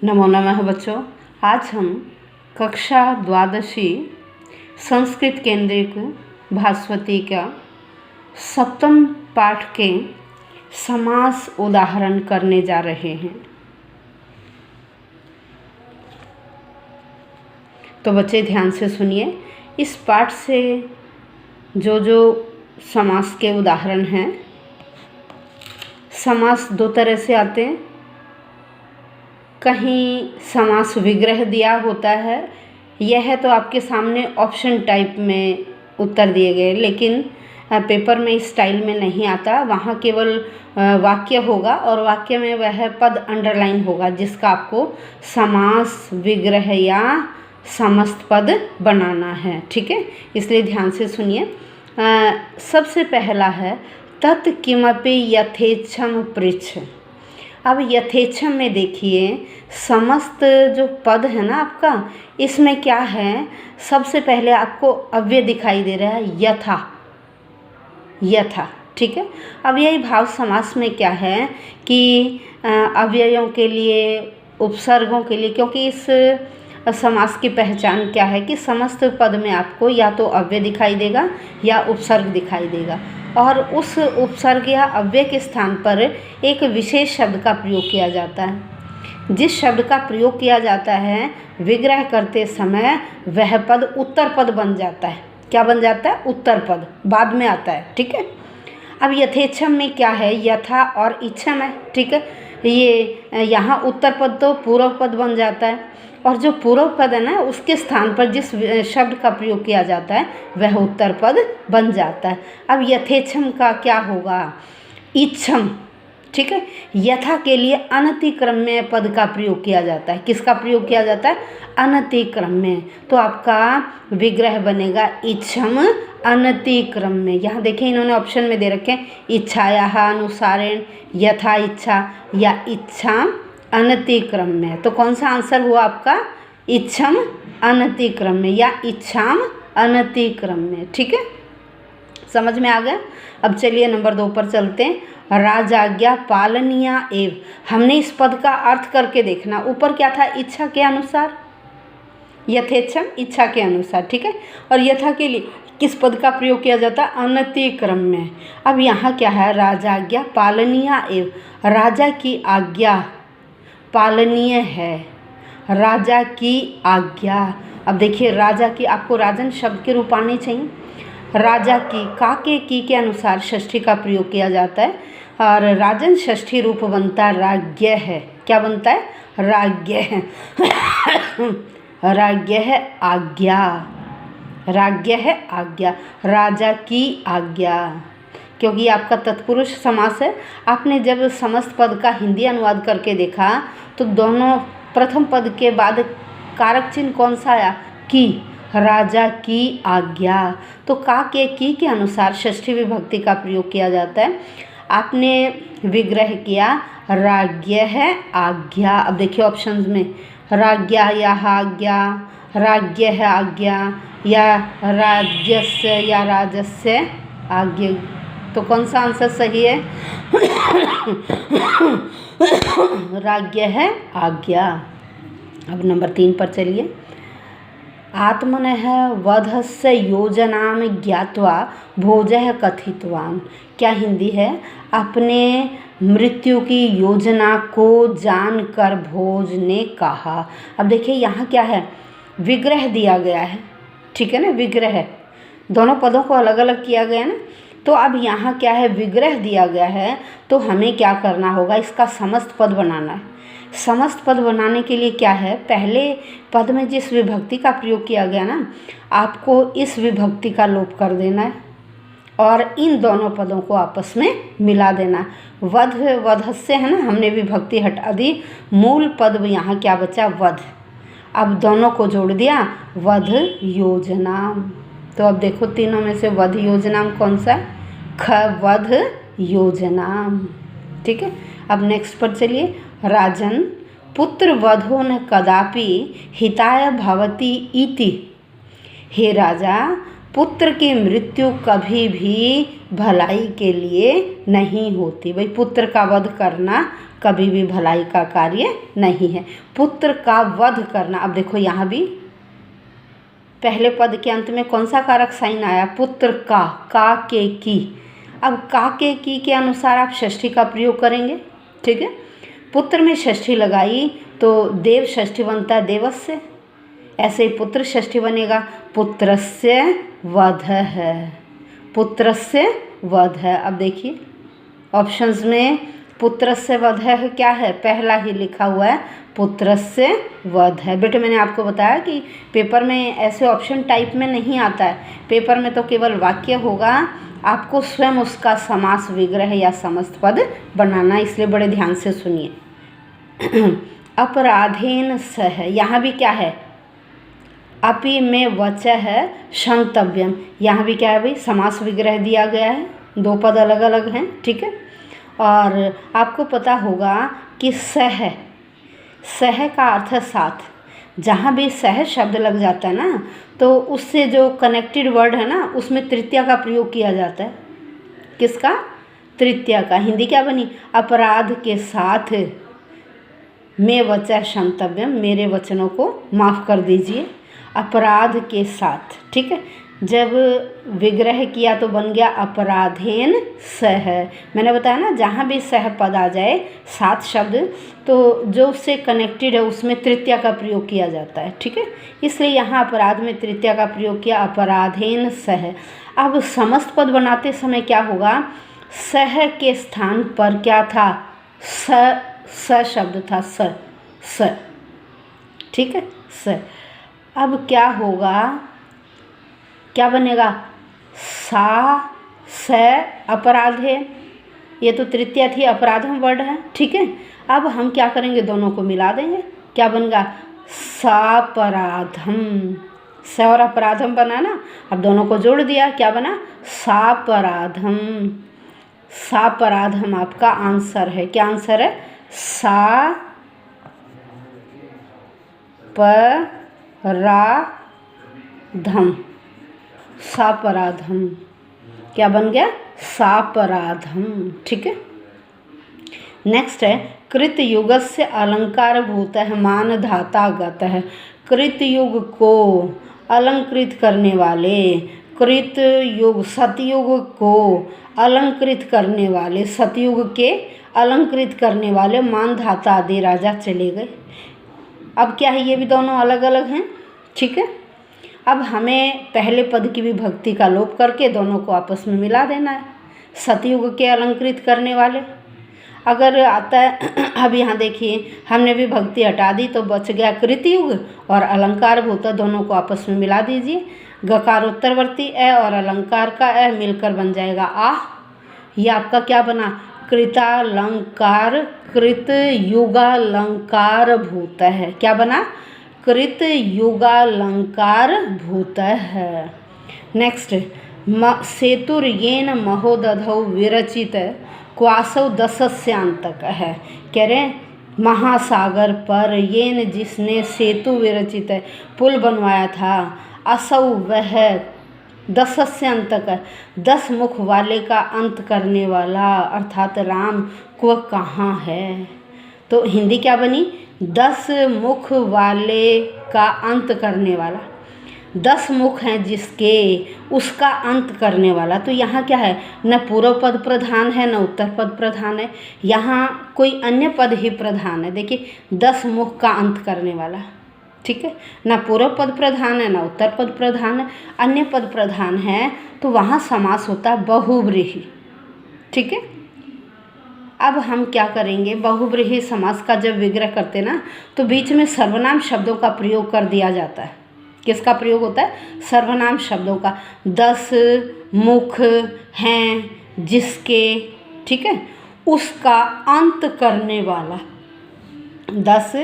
नमो नमः बच्चों। आज हम कक्षा द्वादशी संस्कृत केंद्रित भास्वती का सप्तम पाठ के समास उदाहरण करने जा रहे हैं। तो बच्चे ध्यान से सुनिए। इस पाठ से जो समास के उदाहरण हैं, समास दो तरह से आते हैं। कहीं समास विग्रह दिया होता है, यह तो आपके सामने ऑप्शन टाइप में उत्तर दिए गए, लेकिन पेपर में इस स्टाइल में नहीं आता। वहाँ केवल वाक्य होगा और वाक्य में वह पद अंडरलाइन होगा जिसका आपको समास विग्रह या समस्त पद बनाना है। ठीक है, इसलिए ध्यान से सुनिए। सबसे पहला है तत् किमपि यथेच्छम पृच्छ। अब यथेच्छम में देखिए, समस्त जो पद है ना आपका, इसमें क्या है, सबसे पहले आपको अव्यय दिखाई दे रहा है यथा। यथा, ठीक है। अब यही भाव समास में क्या है कि अव्ययों के लिए, उपसर्गों के लिए, क्योंकि इस समास की पहचान क्या है कि समस्त पद में आपको या तो अव्यय दिखाई देगा या उपसर्ग दिखाई देगा, और उस उपसर्ग या अव्यय के स्थान पर एक विशेष शब्द का प्रयोग किया जाता है। जिस शब्द का प्रयोग किया जाता है विग्रह करते समय, वह पद उत्तर पद बन जाता है। क्या बन जाता है? उत्तर पद, बाद में आता है। ठीक है। अब यथेच्छम में क्या है, यथा और इच्छम है। ठीक है, ये यहाँ उत्तर पद तो पूर्व पद बन जाता है, और जो पूर्व पद है ना, उसके स्थान पर जिस शब्द का प्रयोग किया जाता है वह उत्तर पद बन जाता है। अब यथेच्छम का क्या होगा? इच्छम। ठीक है, यथा के लिए अनतिक्रम्य पद का प्रयोग किया जाता है। किसका प्रयोग किया जाता है? अनतिक्रम्य। तो आपका विग्रह बनेगा इच्छम अनतिक्रम्य। यहाँ देखिए, इन्होंने ऑप्शन में दे रखे हैं इच्छाया अनुसारेण, यथा इच्छा या इच्छा अनतिक्रम्य। तो कौन सा आंसर हुआ आपका? इच्छम अनतिक्रम्य या इच्छाम अनतिक्रम्य। ठीक है, समझ में आ गया। अब चलिए नंबर 2 पर चलते हैं। राजाज्ञा पालनीया एव। हमने इस पद का अर्थ करके देखना। ऊपर क्या था? इच्छा के अनुसार, यथेच्छम इच्छा के अनुसार। ठीक है, और यथा के लिए किस पद का प्रयोग किया जाता है? अनतिक्रम्य। अब यहाँ क्या है? राजाज्ञा पालनीया एव। राजा की आज्ञा पालनीय है। राजा की आज्ञा। अब देखिए, राजा की, आपको राजन शब्द के रूप आने चाहिए। राजा की, का के अनुसार षष्ठी का प्रयोग किया जाता है, और राजन षष्ठी रूप बनता है राज्ञ है। क्या बनता है? राज्ञ है। राज्ञ है आज्ञा। राज्ञ है आज्ञा, राजा की आज्ञा। क्योंकि आपका तत्पुरुष समास है। आपने जब समस्त पद का हिंदी अनुवाद करके देखा तो दोनों प्रथम पद के बाद कारक चिन्ह कौन सा आया? की। राजा की आज्ञा। तो का के अनुसार षष्ठी विभक्ति का प्रयोग किया जाता है। आपने विग्रह किया राज्ञ है आज्ञा। अब देखिए ऑप्शंस में, राज्ञा या आज्ञा, राज्ञ है आज्ञा, या राज्यस्य या राजस्य आज्ञा। तो कौन सा आंसर सही है? राज्ञ है आज्ञा। अब नंबर 3 पर चलिए। आत्मनः वधस्य योजनां ज्ञात्वा भोजः कथितवान्। क्या हिंदी है? अपने मृत्यु की योजना को जानकर भोज ने कहा। अब देखिए यहाँ क्या है? विग्रह दिया गया है। ठीक है ना, विग्रह है। दोनों पदों को अलग अलग किया गया ना। तो अब यहाँ क्या है? विग्रह दिया गया है, तो हमें क्या करना होगा? इसका समस्त पद बनाना है। समस्त पद बनाने के लिए क्या है? पहले पद में जिस विभक्ति का प्रयोग किया गया ना, आपको इस विभक्ति का लोप कर देना है और इन दोनों पदों को आपस में मिला देना। वध, वधस्य है ना, हमने विभक्ति हटा दी, मूल पद यहाँ क्या बचा? वध। अब दोनों को जोड़ दिया, वध योजना। तो अब देखो तीनों में से वध योजना कौन सा? ख, वध योजना। ठीक है, अब नेक्स्ट पर चलिए। राजन पुत्र वधो न कदापि हिताय भवति इति। हे राजा, पुत्र की मृत्यु कभी भी भलाई के लिए नहीं होती। भाई पुत्र का वध करना कभी भी भलाई का कार्य नहीं है। पुत्र का वध करना, अब देखो यहाँ भी पहले पद के अंत में कौन सा कारक साइन आया, पुत्र का के की। अब का के की के अनुसार आप षष्ठी का प्रयोग करेंगे, ठीक है। पुत्र में षष्ठी लगाई तो देव षष्ठी बनता है देवस्य, ऐसे ही पुत्र षष्ठी बनेगा पुत्रस्य वधः, पुत्रस्य वधः। अब देखिए ऑप्शंस में पुत्रस्य वधः क्या है, पहला ही लिखा हुआ है पुत्रस्य वधः। बेटे मैंने आपको बताया कि पेपर में ऐसे ऑप्शन टाइप में नहीं आता है, पेपर में तो केवल वाक्य होगा, आपको स्वयं उसका समास विग्रह या समस्त पद बनाना, इसलिए बड़े ध्यान से सुनिए। अपराधेन सह, यहाँ भी क्या है, अपि में वचः क्षन्तव्यम, यहाँ भी क्या है भाई, समास विग्रह दिया गया है, दो पद अलग अलग हैं, ठीक है। और आपको पता होगा कि सह, सह का अर्थ है साथ, जहाँ भी सह शब्द लग जाता है ना तो उससे जो कनेक्टेड वर्ड है ना उसमें तृतीया का प्रयोग किया जाता है। किसका, तृतीया का। हिंदी क्या बनी, अपराध के साथ में वचः क्षन्तव्यम, मेरे वचनों को माफ़ कर दीजिए, अपराध के साथ, ठीक है। जब विग्रह किया तो बन गया अपराधेन सह। मैंने बताया ना जहाँ भी सह पद आ जाए सात शब्द तो जो उससे कनेक्टेड है उसमें तृतीया का प्रयोग किया जाता है, ठीक है। इसलिए यहाँ अपराध में तृतीया का प्रयोग किया, अपराधेन सह। अब समस्त पद बनाते समय क्या होगा, सह के स्थान पर क्या था, स शब्द था, स, ठीक है, स। अब क्या होगा, क्या बनेगा, सा स अपराधे, ये तो तृतीया थी, अपराधम वर्ड है, ठीक है। अब हम क्या करेंगे, दोनों को मिला देंगे, क्या बनेगा, सापराधम, स और अपराधम बना ना, अब दोनों को जोड़ दिया, क्या बना, सापराधम। सापराधम आपका आंसर है, क्या आंसर है, सा पराधम, सापराधम, क्या बन गया, सापराधम, ठीक है। नेक्स्ट है कृत युगस्य अलंकार भूत है मान धाता गत है। कृत युग को अलंकृत करने वाले, कृत युग सतयुग को अलंकृत करने वाले, सतयुग के अलंकृत करने वाले मान धाता आदि राजा चले गए। अब क्या है, ये भी दोनों अलग अलग हैं, ठीक है। अब हमें पहले पद की विभक्ति का लोप करके दोनों को आपस में मिला देना है। सतयुग के अलंकृत करने वाले अगर आता है, अब यहाँ देखिए हमने विभक्ति हटा दी तो बच गया कृतयुग और अलंकार भूत, दोनों को आपस में मिला दीजिए। गकारोत्तरवर्ती ए और अलंकार का ए मिलकर बन जाएगा आह। ये आपका क्या बना, कृतालंकार, कृत युगालंकार भूत है, क्या बना, कृत युगालंकार भूत है। नेक्स्ट, सेतुर्येन महोदधौ विरचित क्वासौ दशस्यांतक है, कह रहे महासागर पर येन जिसने सेतु विरचित है, पुल बनवाया था, असौ वह दशस्यांतक है, 10 मुख वाले का अंत करने वाला, अर्थात राम को कहाँ है। तो हिंदी क्या बनी, 10 मुख वाले का अंत करने वाला, 10 मुख हैं जिसके, उसका अंत करने वाला। तो यहाँ क्या है, न पूर्व पद प्रधान है न उत्तर पद प्रधान है, यहाँ कोई अन्य पद ही प्रधान है। देखिए 10 मुख का अंत करने वाला, ठीक है, न पूर्व पद प्रधान है न उत्तर पद प्रधान है, अन्य पद प्रधान है, तो वहाँ समास होता है बहुव्रीहि, ठीक है। अब हम क्या करेंगे, बहुव्रीहि समास का जब विग्रह करते ना तो बीच में सर्वनाम शब्दों का प्रयोग कर दिया जाता है। किसका प्रयोग होता है, सर्वनाम शब्दों का। 10 मुख हैं जिसके, ठीक है, उसका अंत करने वाला, 10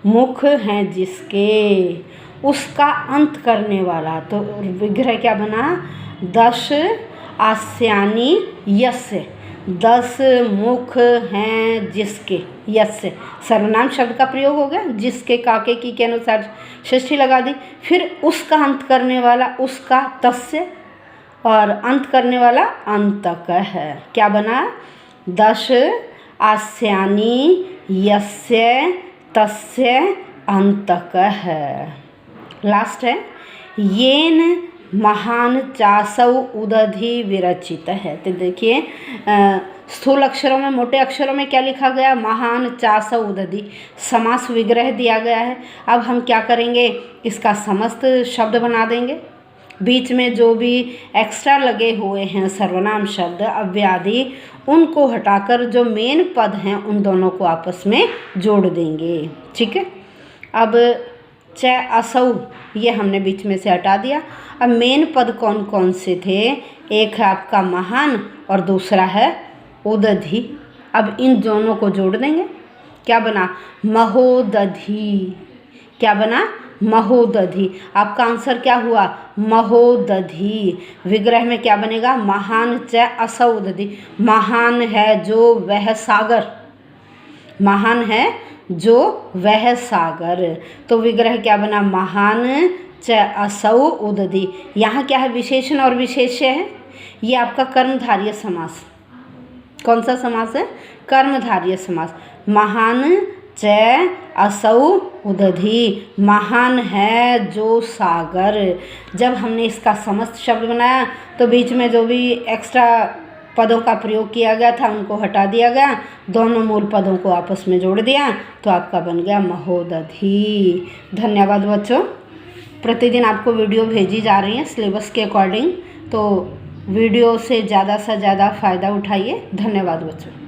मुख हैं जिसके, उसका अंत करने वाला। तो विग्रह क्या बना, 10 आस्यानि यस्य, 10 मुख हैं जिसके, यस्य सर्वनाम शब्द का प्रयोग हो गया, जिसके काके की के अनुसार षष्ठी लगा दी, फिर उसका अंत करने वाला, उसका, तस्य और अंत करने वाला अंतक है। क्या बना? दश आस्यानि यस्य तस्य अंतक है। लास्ट है येन महान चासौ उदधि विरचित है। तो देखिए स्थूल अक्षरों में, मोटे अक्षरों में क्या लिखा गया? महान चासौ उदधि। समास विग्रह दिया गया है। अब हम क्या करेंगे? इसका समस्त शब्द बना देंगे। बीच में जो भी एक्स्ट्रा लगे हुए हैं सर्वनाम शब्द, अव्ययादि, उनको हटाकर जो मेन पद हैं उन दोनों को आपस में जोड़ देंगे। ठीक है। अब च असौ ये हमने बीच में से हटा दिया। अब मेन पद कौन कौन से थे? एक है आपका महान और दूसरा है उदधि। अब इन दोनों को जोड़ देंगे। क्या बना? महोदधि। क्या बना? महोदधि। आपका आंसर क्या हुआ? महोदधि। विग्रह में क्या बनेगा? महान च असौ उदधि। महान है जो वह सागर, महान है जो वह सागर। तो विग्रह क्या बना? महान च असौ उदधि। यहाँ क्या है? विशेषण और विशेष्य है। ये आपका कर्मधारय समास। कौन सा समास है? कर्मधारय समास। महान च असौ उदधि, महान है जो सागर। जब हमने इसका समस्त शब्द बनाया तो बीच में जो भी एक्स्ट्रा पदों का प्रयोग किया गया था उनको हटा दिया गया, दोनों मूल पदों को आपस में जोड़ दिया तो आपका बन गया महोदधि। धन्यवाद बच्चों। प्रतिदिन आपको वीडियो भेजी जा रही है सिलेबस के अकॉर्डिंग, तो वीडियो से ज़्यादा फ़ायदा उठाइए। धन्यवाद बच्चों।